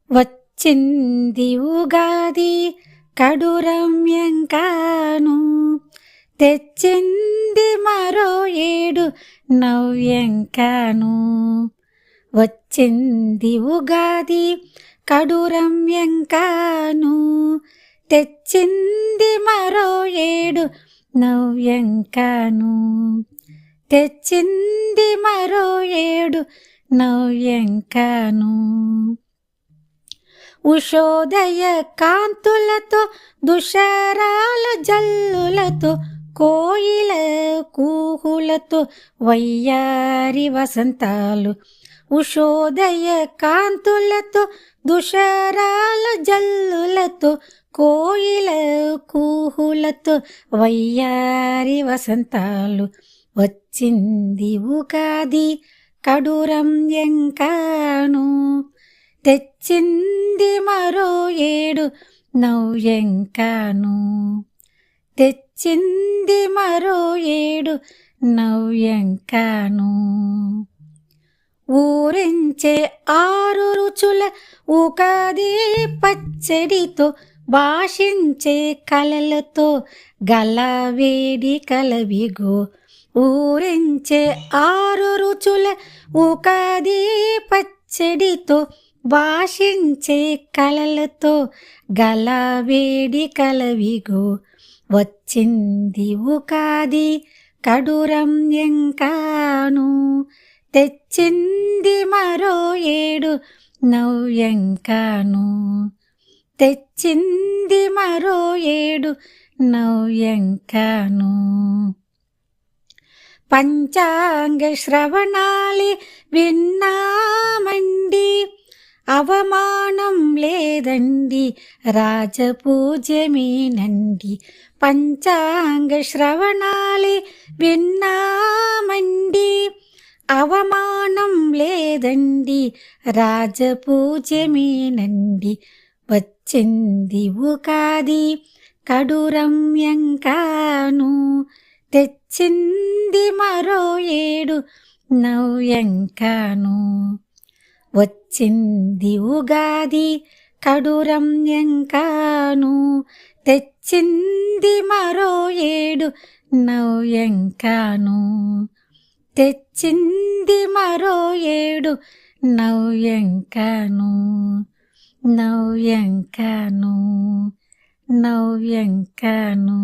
వచ్చింది ఉగాది కడురమ్యంకాను, తెచ్చింది మరో ఏడు నవ్యంకాను. వచ్చింది ఉగాది కడురమ్యంకాను, తెచ్చింది మరో ఏడు నవ్యంకాను. తెచ్చింది మరో ఏడు నవ్యంకాను. ఉషోదయ కాంతులతో దుషారాల జల్లులతో కోయిల కూహులతో వయ్యారి వసంతాలు. ఉషోదయ కాంతులతో దుషారాల జల్లులతో కోయిల కూహులతో వయ్యారి వసంతాలు. వచ్చింది ఉగాది కడురమ్యంకాను, తెచ్చింది మరో ఏడు నవ్యంకాను. తెచ్చింది మరో ఏడు నవ్యంకాను. ఊరించే ఆరు రుచుల ఉగాది పచ్చడితో భాషించే కలలతో గలవేడి కలవిగో. ఊరించే ఆరు రుచుల ఉగాది పచ్చడితో భాషించే కలలతో గలవేడి కలవిగో. వచ్చింది ఉగాది కడురమ్యంకాను, తెచ్చింది మరో ఏడు నవ్యంకాను. తెచ్చింది మరో ఏడు నవ్యంకాను. పంచాంగ శ్రవణాలి విన్నామండి, అవమానం లేదండి రాజపూజ్యమేనండి. పంచాంగ శ్రవణాలి విన్నామండి, అవమానం లేదండి రాజపూజ్యమేనండి. వచ్చింది ఉగాది కడురమ్యంకాను, తెచ్చింది మరో ఏడు నవ్యంకాను. వచ్చింది ఉగాది కడురమ్యంకాను, తెచ్చింది మరో ఏడు నవ్యంకాను. తెచ్చింది మరో ఏడు నవ్యంకాను. నవ్యంకాను. నవ్యంకాను.